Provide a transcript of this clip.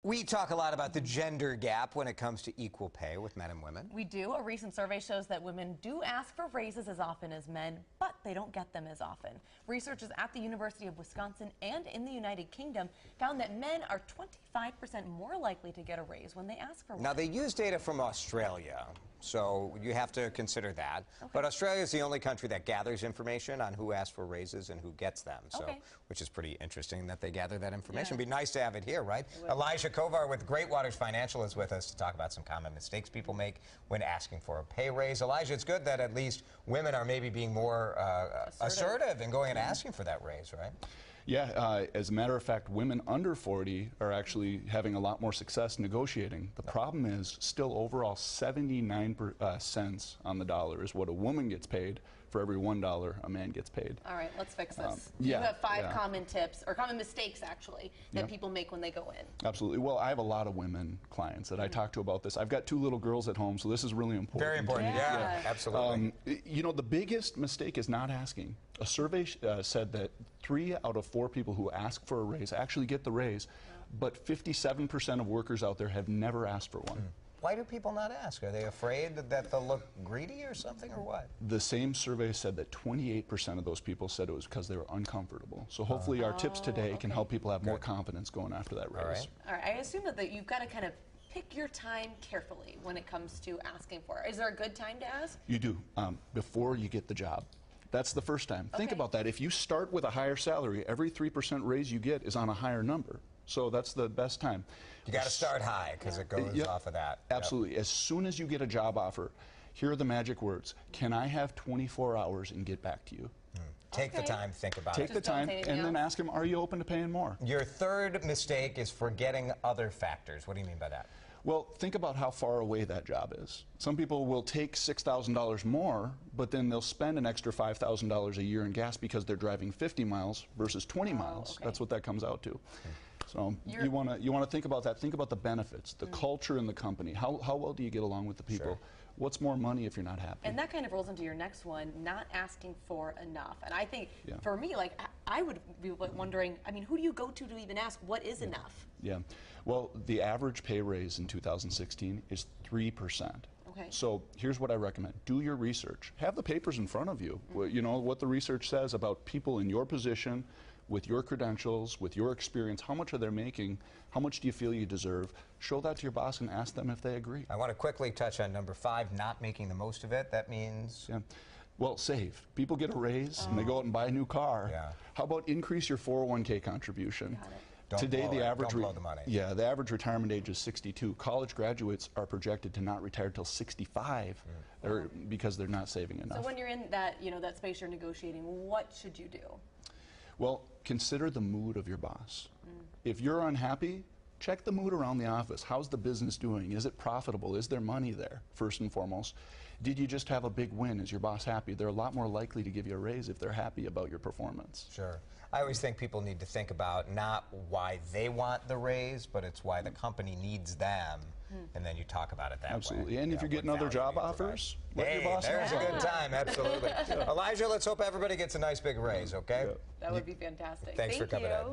We talk a lot about the gender gap when it comes to equal pay with men and women. We do. A recent survey shows that women do ask for raises as often as men, but they don't get them as often. Researchers at the University of Wisconsin and in the United Kingdom found that men are 25% more likely to get a raise when they ask for one. Now, they use data from Australia, so you have to consider that. Okay. But Australia is the only country that gathers information on who asks for raises and who gets them, so which is pretty interesting that they gather that information. It'd be nice to have it here, right? Elijah Kovar with Great Waters Financial is with us to talk about some common mistakes people make when asking for a pay raise. Elijah, it's good that at least women are maybe being more assertive and going and asking for that raise, right? Yeah, as a matter of fact, women under 40 are actually having a lot more success negotiating. The problem is still overall 79 cents on the dollar is what a woman gets paid for every $1 a man gets paid. All right, let's fix this. You have five common tips, or common mistakes actually, that people make when they go in. Absolutely. Well, I have a lot of women clients that I talk to about this. I've got 2 little girls at home, so this is really important. Very important, yeah absolutely. You know, the biggest mistake is not asking. A survey said that 3 out of 4 people who ask for a raise actually get the raise, but 57% of workers out there have never asked for one. Why do people not ask? Are they afraid that they'll look greedy or something, or what? The same survey said that 28% of those people said it was because they were uncomfortable. So hopefully our tips today can help people have more confidence going after that raise. All right. I assume that you've got to kind of pick your time carefully when it comes to asking for it. Is there a good time to ask? You do, before you get the job. That's the first time. Think about that. If you start with a higher salary, every 3% raise you get is on a higher number. So that's the best time. You got to start high because it goes off of that. Absolutely. As soon as you get a job offer, here are the magic words. Can I have 24 hours and get back to you? Take the time, think about it. Take the time, and then ask them, are you open to paying more? Your third mistake is forgetting other factors. What do you mean by that? Well, think about how far away that job is. Some people will take $6,000 more, but then they'll spend an extra $5,000 a year in gas because they're driving 50 miles versus 20 miles. That's what that comes out to. So you want to think about that. Think about the benefits, the culture in the company. How well do you get along with the people? What's more money if you're not happy? And that kind of rolls into your next one, not asking for enough. And I think for me, like, I would be wondering, I mean, who do you go to even ask what is enough? Yeah. Well, the average pay raise in 2016 is 3%. So here's what I recommend. Do your research. Have the papers in front of you. You know, what the research says about people in your position, with your credentials, with your experience, how much are they making, how much do you feel you deserve? Show that to your boss and ask them if they agree. I want to quickly touch on number 5, not making the most of it. That means? Well, save. People get a raise and they go out and buy a new car. How about increase your 401k contribution? Today, the average the average retirement age is 62. College graduates are projected to not retire till 65, because they're not saving enough. So when you're in that, that space you're negotiating, what should you do? Well, consider the mood of your boss. If you're unhappy, check the mood around the office. How's the business doing? Is it profitable? Is there money there, first and foremost? Did you just have a big win? Is your boss happy? They're a lot more likely to give you a raise if they're happy about your performance. Sure. I always think people need to think about not why they want the raise, but it's why the company needs them. And then you talk about it that way. Absolutely. And if you're getting other job offers, let your boss know. There's a good time. Absolutely. Elijah, let's hope everybody gets a nice big raise, okay? That would be fantastic. Thanks for coming in.